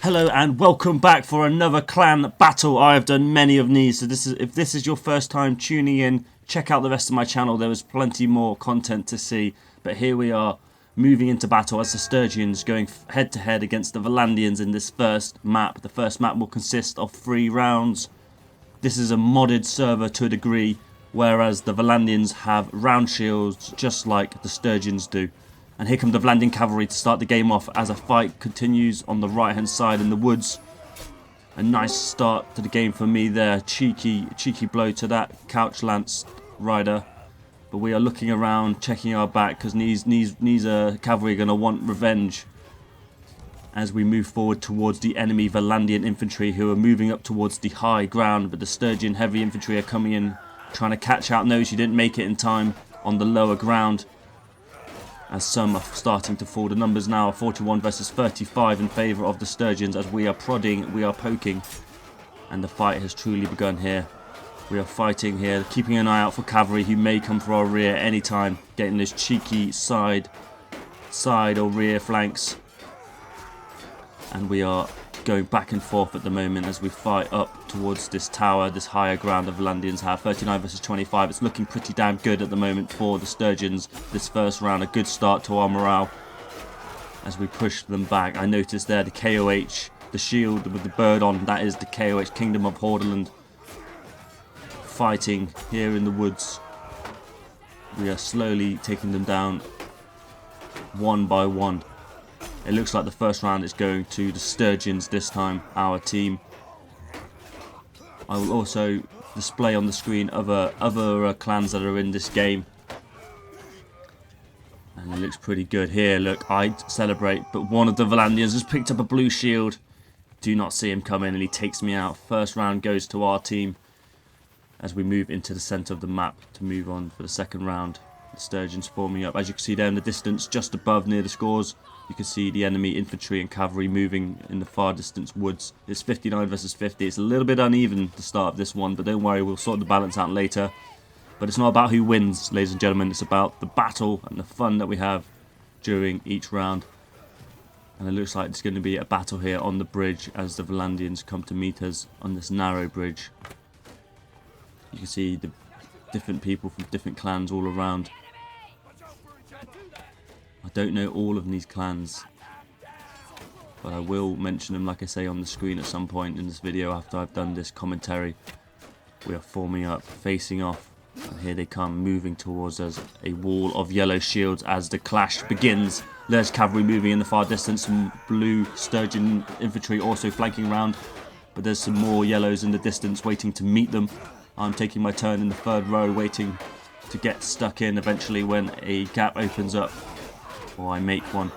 Hello and welcome back for another clan battle. I have done many of these, so if this is your first time tuning in, check out the rest of my channel. There is plenty more content to see, but here we are moving into battle as the Sturgians going head to head against the Vlandians in this first map. The first map will consist of 3 rounds. This is a modded server to a degree, whereas the Vlandians have round shields just like the Sturgians do. And here come the Vlandian cavalry to start the game off as a fight continues on the right hand side in the woods. A nice start to the game for me there. Cheeky blow to that couch lance rider. But we are looking around, checking our back, because these cavalry are going to want revenge as we move forward towards the enemy Vlandian infantry, who are moving up towards the high ground. But the Sturgian heavy infantry are coming in, trying to catch out those who didn't make it in time on the lower ground, as some are starting to fall. The numbers now are 41 versus 35 in favour of the Sturgians, as we are prodding, we are poking, and the fight has truly begun here. We are fighting here, keeping an eye out for cavalry who may come for our rear anytime, getting those cheeky side or rear flanks, and we are going back and forth at the moment as we fight up towards this tower, this higher ground the Vlandians have. 39 versus 25. It's looking pretty damn good at the moment for the Sturgians. This first round, a good start to our morale as we push them back. I noticed there the KOH, the shield with the bird on, that is the KOH, Kingdom of Hordaland, fighting here in the woods. We are slowly taking them down one by one. It looks like the first round is going to the Sturgians this time, our team. I will also display on the screen other clans that are in this game. And it looks pretty good here. Look, I celebrate, but one of the Vlandians has picked up a blue shield. Do not see him come in, and he takes me out. First round goes to our team as we move into the centre of the map to move on for the second round. The Sturgians forming up. As you can see there in the distance, just above near the scores, you can see the enemy infantry and cavalry moving in the far distance woods. It's 59 versus 50. It's a little bit uneven to start this one, but don't worry, we'll sort the balance out later. But it's not about who wins, ladies and gentlemen. It's about the battle and the fun that we have during each round. And it looks like it's going to be a battle here on the bridge as the Vlandians come to meet us on this narrow bridge. You can see the different people from different clans all around. I don't know all of these clans, but I will mention them, like I say, on the screen at some point in this video after I've done this commentary. We are forming up, facing off, and here they come, moving towards us. A wall of yellow shields as the clash begins. There's cavalry moving in the far distance, some blue Sturgian infantry also flanking around, but there's some more yellows in the distance waiting to meet them. I'm taking my turn in the third row, waiting to get stuck in eventually when a gap opens up, or I make one.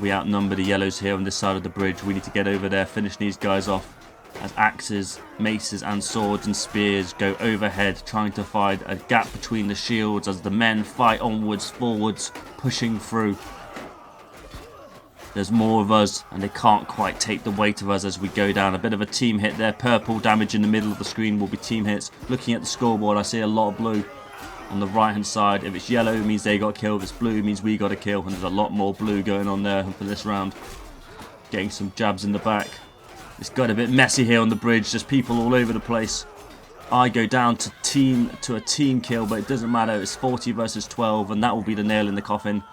We outnumber the yellows here on this side of the bridge. We need to get over there, finish these guys off, as axes, maces and swords and spears go overhead, trying to find a gap between the shields as the men fight onwards, forwards, pushing through. There's more of us, and they can't quite take the weight of us as we go down. A bit of a team hit there. Purple damage in the middle of the screen will be team hits. Looking at the scoreboard, I see a lot of blue on the right hand side. If it's yellow, it means they got killed. If it's blue, it means we got a kill. And there's a lot more blue going on there for this round. Getting some jabs in the back. It's got a bit messy here on the bridge. There's people all over the place. I go down to a team kill, but it doesn't matter. It's 40 versus 12, and that will be the nail in the coffin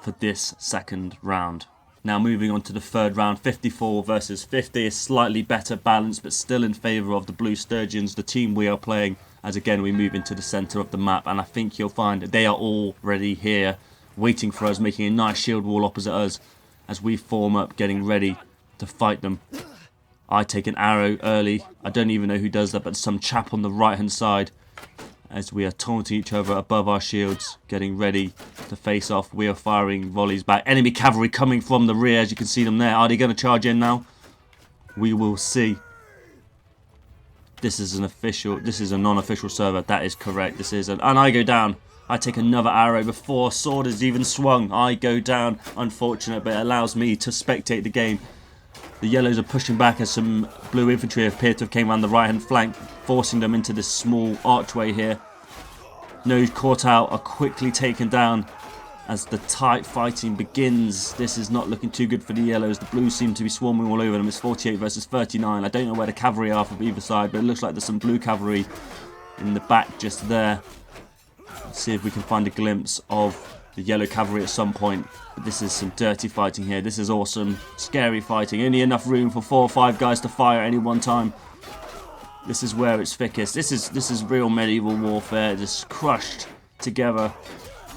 for this second round. Now moving on to the third round, 54 versus 50, a slightly better balance, but still in favour of the Blue Sturgians, the team we are playing, as again we move into the centre of the map. And I think you'll find that they are already here, waiting for us, making a nice shield wall opposite us, as we form up, getting ready to fight them. I take an arrow early, I don't even know who does that, but some chap on the right hand side, as we are taunting each other above our shields, getting ready to face off. We are firing volleys back. Enemy cavalry coming from the rear, as you can see them there. Are they going to charge in now? We will see. This is a non-official server. That is correct. And I go down. I take another arrow before sword is even swung. I go down. Unfortunate, but it allows me to spectate the game. The yellows are pushing back as some blue infantry appear to have came around the right hand flank, forcing them into this small archway here. Those caught out are quickly taken down as the tight fighting begins. This is not looking too good for the yellows. The blues seem to be swarming all over them. It's 48 versus 39. I don't know where the cavalry are from either side, but it looks like there's some blue cavalry in the back just there. Let's see if we can find a glimpse of the yellow cavalry at some point. But this is some dirty fighting here. This is awesome. Scary fighting. Only enough room for 4 or 5 guys to fire at any one time. This is where it's thickest. This is real medieval warfare, just crushed together.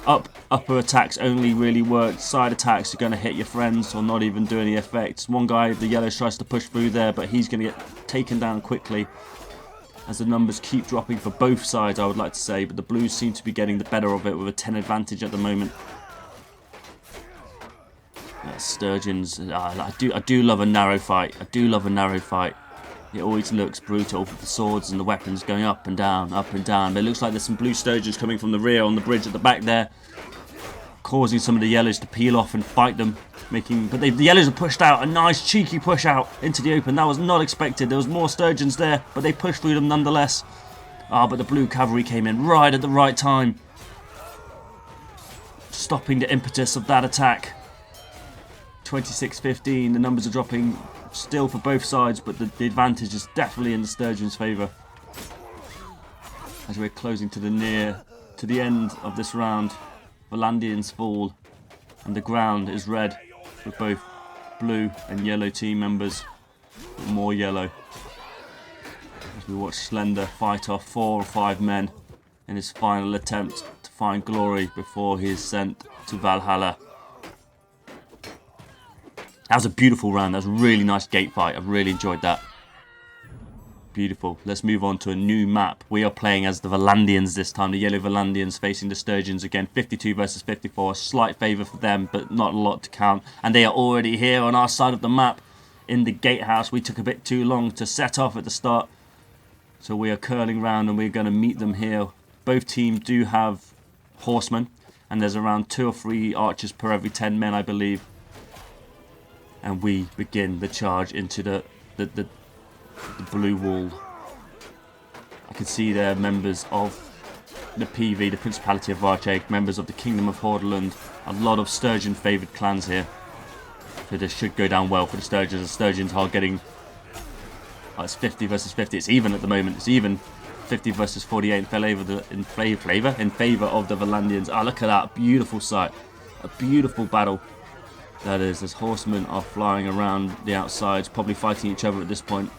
Upper attacks only really work. Side attacks are going to hit your friends or not even do any effects. One guy, the yellow, tries to push through there, but he's going to get taken down quickly as the numbers keep dropping for both sides, I would like to say. But the blues seem to be getting the better of it with a 10 advantage at the moment. Sturgians, I do love a narrow fight. I do love a narrow fight. It always looks brutal with the swords and the weapons going up and down, up and down. But it looks like there's some blue Sturgians coming from the rear on the bridge at the back there, causing some of the yellows to peel off and fight them. But the yellows are pushed out. A nice cheeky push out into the open. That was not expected. There was more Sturgians there, but they pushed through them nonetheless. But the blue cavalry came in right at the right time, stopping the impetus of that attack. 26-15. The numbers are dropping still for both sides, but the advantage is definitely in the Sturgians' favour. As we're closing to the end of this round, Vlandians fall, and the ground is red with both blue and yellow team members, but more yellow. As we watch Slender fight off 4 or 5 men in his final attempt to find glory before he is sent to Valhalla. That was a beautiful round. That was a really nice gate fight. I've really enjoyed that. Beautiful. Let's move on to a new map. We are playing as the Vlandians this time. The yellow Vlandians facing the Sturgians again. 52 versus 54. A slight favour for them, but not a lot to count. And they are already here on our side of the map in the gatehouse. We took a bit too long to set off at the start. So we are curling round and we're going to meet them here. Both teams do have horsemen. And there's around 2 or 3 archers per every 10 men, I believe. And we begin the charge into the blue wall. I can see there members of the PV, the Principality of Varcheg, members of the Kingdom of Hordaland. A lot of Sturgian favoured clans here. So this should go down well for the Sturgians. The Sturgians are getting... it's 50 versus 50. It's even at the moment. It's even 50 versus 48 in favour of the Vlandians. Look at that. Beautiful sight. A beautiful battle. That is, as horsemen are flying around the outsides, probably fighting each other at this point.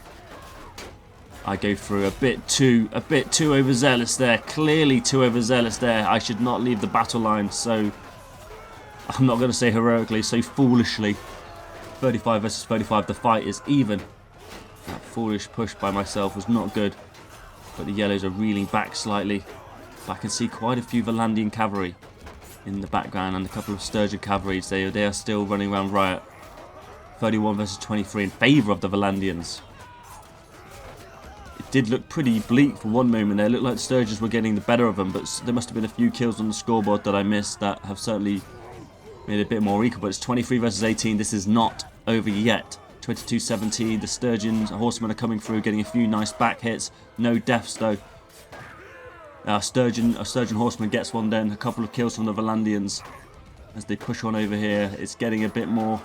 I go through a bit too overzealous there. Clearly too overzealous there. I should not leave the battle line so... I'm not going to say heroically, so foolishly. 35 versus 35, the fight is even. That foolish push by myself was not good. But the yellows are reeling back slightly. But I can see quite a few Vlandian cavalry in the background and a couple of Sturgian cavalry. They are still running around riot. 31 versus 23 in favour of the Vlandians. It did look pretty bleak for one moment there. It looked like the Sturgians were getting the better of them, but there must have been a few kills on the scoreboard that I missed that have certainly made it a bit more equal. But it's 23 versus 18. This is not over yet. 22-17. The Sturgian horsemen are coming through, getting a few nice back hits. No deaths though. A Sturgian horseman gets one then. A couple of kills from the Vlandians as they push on over here. It's getting a bit more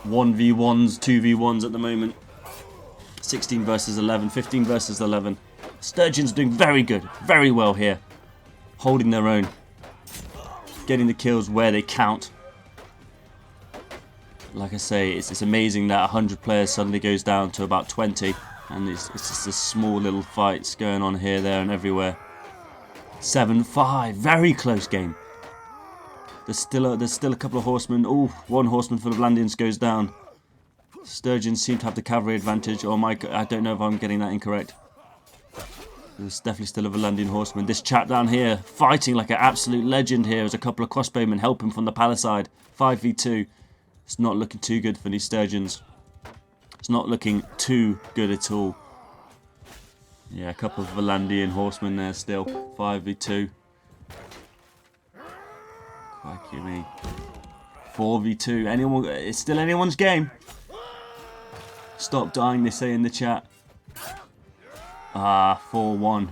1v1s, 2v1s at the moment. 16 versus 11, 15 versus 11. Sturgians doing very good, very well here. Holding their own. Getting the kills where they count. Like I say, it's amazing that 100 players suddenly goes down to about 20. And it's just this small little fights going on here, there and everywhere. 7-5, very close game. There's still a couple of horsemen. Oh, one horseman for the Vlandians goes down. Sturgians seem to have the cavalry advantage. Oh my, I don't know if I'm getting that incorrect. There's definitely still a Vlandian horseman. This chap down here, fighting like an absolute legend here. There's a couple of crossbowmen helping from the palisade. 5v2. It's not looking too good for these Sturgians. It's not looking too good at all. Yeah, a couple of Vlandian horsemen there still. 5v2. Crikey me. 4v2. It's still anyone's game. Stop dying, they say in the chat. 4-1.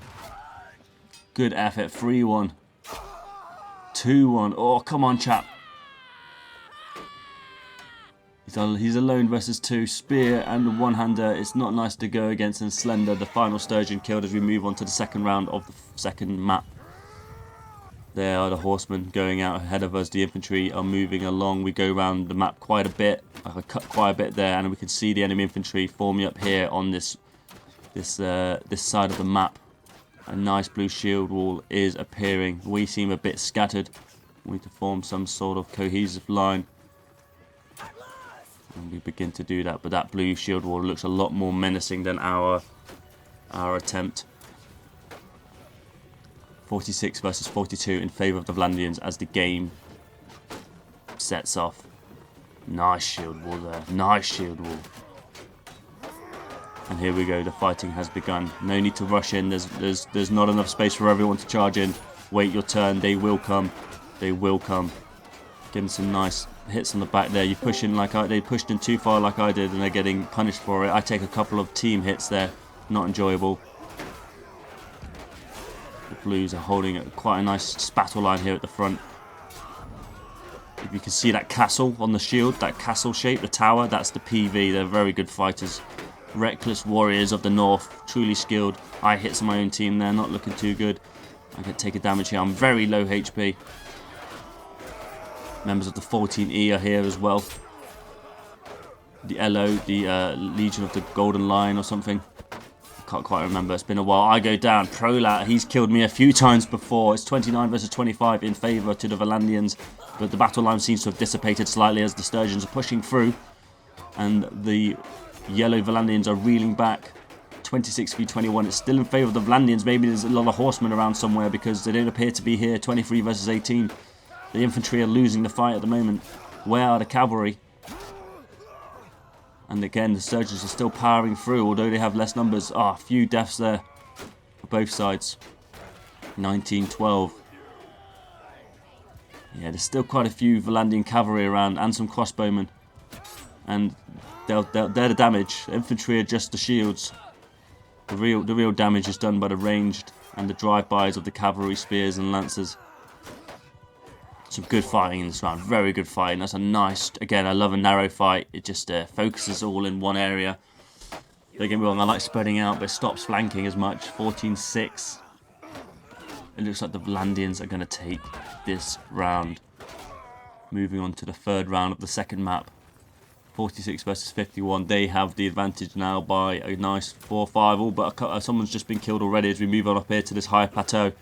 Good effort. 3-1. 2-1. Oh, come on, chap. He's alone versus 2. Spear and one-hander. It's not nice to go against. And Slender, the final Sturgian, killed as we move on to the second round of the second map. There are the horsemen going out ahead of us. The infantry are moving along. We go around the map quite a bit. I cut quite a bit there, and we can see the enemy infantry forming up here on this side of the map. A nice blue shield wall is appearing. We seem a bit scattered. We need to form some sort of cohesive line. And we begin to do that, but that blue shield wall looks a lot more menacing than our attempt. 46 versus 42 in favour of the Vlandians as the game sets off. Nice shield wall there. Nice shield wall. And here we go. The fighting has begun. No need to rush in. There's not enough space for everyone to charge in. Wait your turn. They will come. They will come. Getting some nice hits on the back there. You push in like they pushed in too far like I did, and they're getting punished for it. I take a couple of team hits there. Not enjoyable. The Blues are holding quite a nice spattle line here at the front. If you can see that castle on the shield, that castle shape, the tower, that's the PV. They're very good fighters. Reckless warriors of the north, truly skilled. I hit some of my own team there, not looking too good. I can take a damage here. I'm very low HP. Members of the 14E are here as well. The LO, the Legion of the Golden Lion or something. I can't quite remember. It's been a while. I go down. Prolat, he's killed me a few times before. It's 29 versus 25 in favour to the Vlandians. But the battle line seems to have dissipated slightly as the Sturgians are pushing through. And the yellow Vlandians are reeling back. 26 v 21. It's still in favour of the Vlandians. Maybe there's a lot of horsemen around somewhere because they don't appear to be here. 23 versus 18. The infantry are losing the fight at the moment. Where are the cavalry? And again, the Sturgians are still powering through, although they have less numbers. A few deaths there for both sides. 19-12. Yeah, there's still quite a few Vlandian cavalry around and some crossbowmen. And they're the damage. The infantry are just the shields. The real damage is done by the ranged and the drive-bys of the cavalry, spears and lancers. Some good fighting in this round. Very good fighting. That's a nice... Again, I love a narrow fight. It just focuses all in one area. Don't get me wrong, I like spreading out, but it stops flanking as much. 14-6. It looks like the Vlandians are going to take this round. Moving on to the third round of the second map. 46 versus 51. They have the advantage now by a nice 4-5 all, but someone's just been killed already as we move on up here to this higher plateau.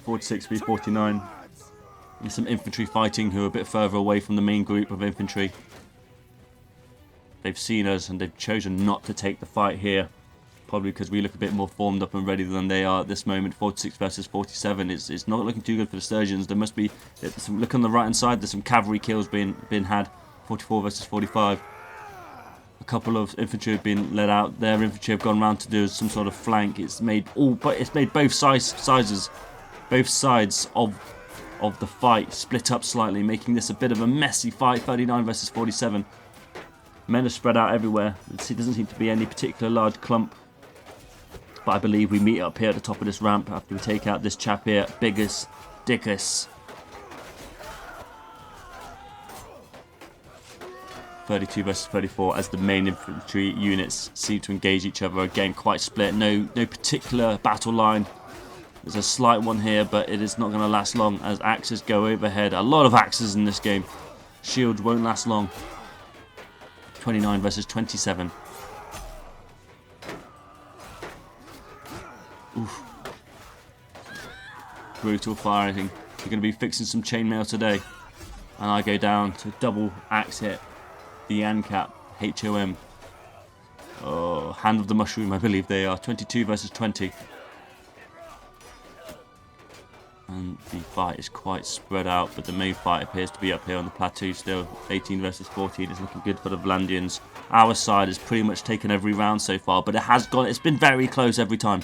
46 v 49. There's some infantry fighting who are a bit further away from the main group of infantry. They've seen us and they've chosen not to take the fight here. Probably because we look a bit more formed up and ready than they are at this moment. 46 versus 47. It's not looking too good for the Sturgians. There must be... Look on the right hand side. There's some cavalry kills being had. 44 versus 45. A couple of infantry have been let out. Their infantry have gone round to do some sort of flank. It's made both sizes. Both sides of the fight split up slightly, making this a bit of a messy fight. 39 versus 47. Men are spread out everywhere. It doesn't seem to be any particular large clump. But I believe we meet up here at the top of this ramp after we take out this chap here, Bigus Dickus. 32 versus 34 as the main infantry units seem to engage each other. Again, quite split. No particular battle line. There's a slight one here, but it is not going to last long as axes go overhead. A lot of axes in this game. Shields won't last long. 29 versus 27. Oof. Brutal firing. We're going to be fixing some chainmail today. And I go down to double axe hit. The ANCAP. HOM. Oh, Hand of the Mushroom, I believe they are. 22 versus 20. And the fight is quite spread out, but the main fight appears to be up here on the plateau still. 18 versus 14 is looking good for the Vlandians. Our side has pretty much taken every round so far, but it's been very close every time.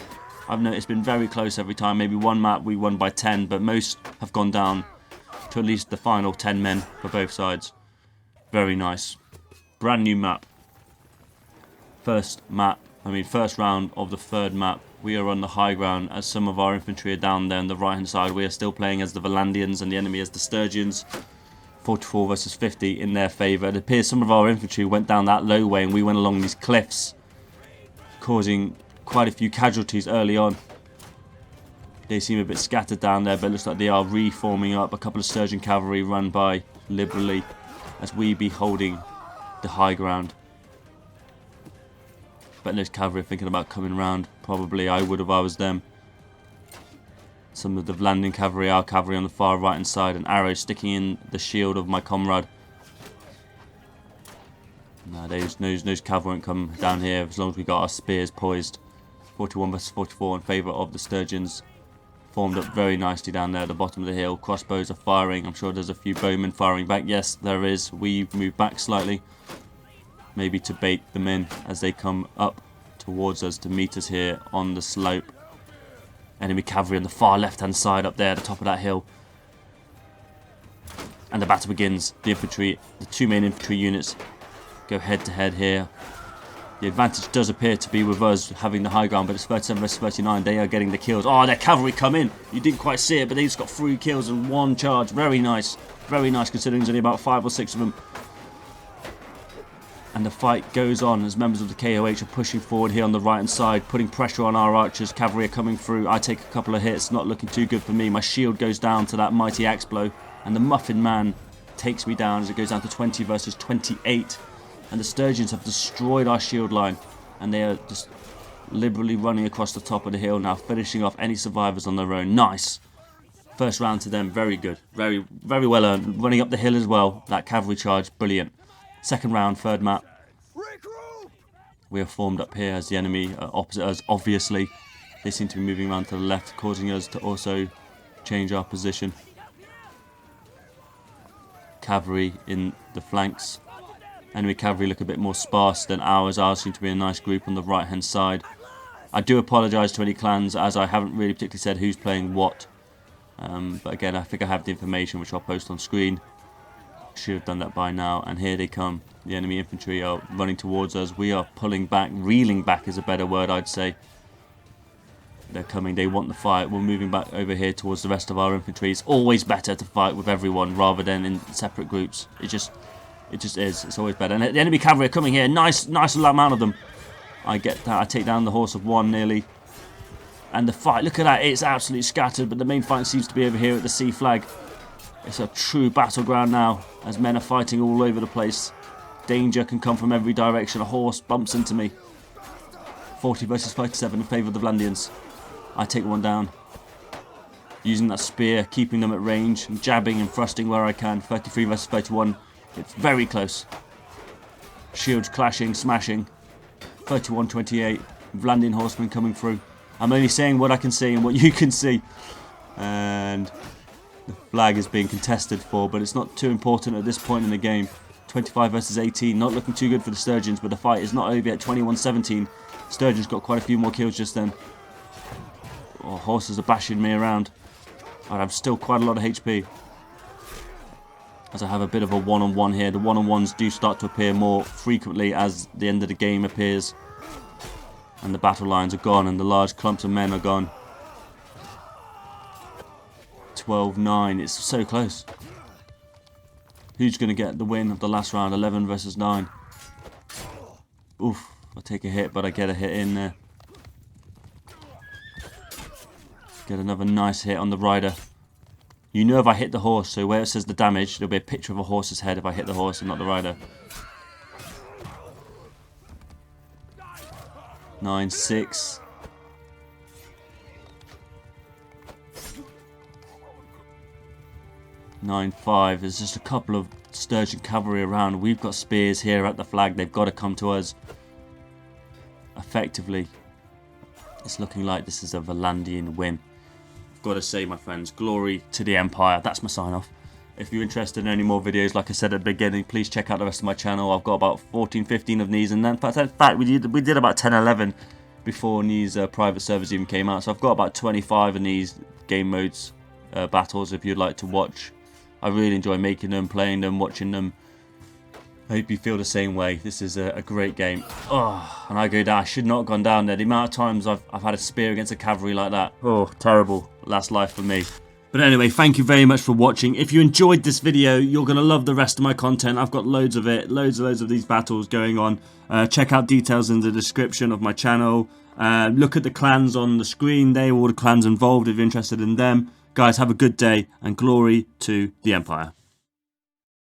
I've noticed it's been very close every time. Maybe one map we won by 10, but most have gone down to at least the final 10 men for both sides. Very nice. Brand new map. First round of the third map. We are on the high ground as some of our infantry are down there on the right hand side. We are still playing as the Vlandians and the enemy as the Sturgians. 44 versus 50 in their favour. It appears some of our infantry went down that low way and we went along these cliffs, causing quite a few casualties early on. They seem a bit scattered down there, but it looks like they are reforming up. A couple of Sturgian cavalry run by liberally as we be holding the high ground. But those cavalry are thinking about coming round. Probably I would if I was them. Some of the Vlandian cavalry, our cavalry on the far right hand side, an arrow sticking in the shield of my comrade. No, those cavalry won't come down here as long as we got our spears poised. 41 versus 44 in favour of the Sturgians. Formed up very nicely down there at the bottom of the hill. Crossbows are firing. I'm sure there's a few bowmen firing back. Yes, there is. We move back slightly. Maybe to bait them in as they come up towards us to meet us here on the slope. Enemy cavalry on the far left hand side up there at the top of that hill. And the battle begins. The infantry, the two main infantry units go head to head here. The advantage does appear to be with us having the high ground, but it's 37 versus 39. They are getting the kills. Oh, their cavalry come in. You didn't quite see it, but they just got 3 kills in one charge. Very nice. Very nice considering there's only about 5 or 6 of them. And the fight goes on as members of the KOH are pushing forward here on the right hand side, putting pressure on our archers. Cavalry are coming through. I take a couple of hits, not looking too good for me. My shield goes down to that mighty axe blow, and the Muffin Man takes me down as it goes down to 20 versus 28. And the Sturgians have destroyed our shield line, and they are just liberally running across the top of the hill now, finishing off any survivors on their own. Nice. First round to them, very good. Very, very well earned. Running up the hill as well, that cavalry charge, brilliant. Second round, third map. We are formed up here as the enemy are opposite us, obviously. They seem to be moving around to the left, causing us to also change our position. Cavalry in the flanks. Enemy cavalry look a bit more sparse than ours. Ours seem to be a nice group on the right hand side. I do apologise to any clans as I haven't really particularly said who's playing what. But again, I think I have the information which I'll post on screen. Should have done that by now, and here they come. The enemy infantry are running towards us. We are pulling back, reeling back is a better word, I'd say. They're coming, they want the fight. We're moving back over here towards the rest of our infantry. It's always better to fight with everyone rather than in separate groups. It just is. It's always better. And the enemy cavalry are coming here. Nice amount of them. I get that. I take down the horse of one nearly. And the fight, look at that. It's absolutely scattered, but the main fight seems to be over here at the sea flag. It's a true battleground now, as men are fighting all over the place. Danger can come from every direction. A horse bumps into me. 40 versus 37 in favour of the Vlandians. I take one down. Using that spear, keeping them at range, and jabbing and thrusting where I can. 33 versus 31. It's very close. Shields clashing, smashing. 31-28. Vlandian horsemen coming through. I'm only saying what I can see and what you can see. And the flag is being contested for, but it's not too important at this point in the game. 25 versus 18, not looking too good for the Sturgians, but the fight is not over yet. 21-17. Sturgians got quite a few more kills just then. Oh, horses are bashing me around. I have still quite a lot of HP. As I have a bit of a one-on-one here. The one-on-ones do start to appear more frequently as the end of the game appears. And the battle lines are gone and the large clumps of men are gone. 12-9, it's so close. Who's going to get the win of the last round? 11 versus 9. Oof, I take a hit, but I get a hit in there. Get another nice hit on the rider. You know if I hit the horse, so where it says the damage, there'll be a picture of a horse's head if I hit the horse and not the rider. 9-6. There's just a couple of Sturgian cavalry around. We've got spears here at the flag. They've got to come to us. Effectively, it's looking like this is a Vlandian win. I've got to say, my friends, glory to the Empire. That's my sign off. If you're interested in any more videos, like I said at the beginning, please check out the rest of my channel. I've got about 14-15 of these, and then in fact we did about 10-11 before these private servers even came out. So I've got about 25 of these game modes battles if you'd like to watch. I really enjoy making them, playing them, watching them. I hope you feel the same way. This is a great game. Oh, and I go down. I should not have gone down there. The amount of times I've had a spear against a cavalry like that. Oh, terrible. That's life for me. But anyway, thank you very much for watching. If you enjoyed this video, you're going to love the rest of my content. I've got loads of it. Loads of these battles going on. Check out details in the description of my channel. Look at the clans on the screen. They're all the clans involved if you're interested in them. Guys, have a good day and glory to the Empire.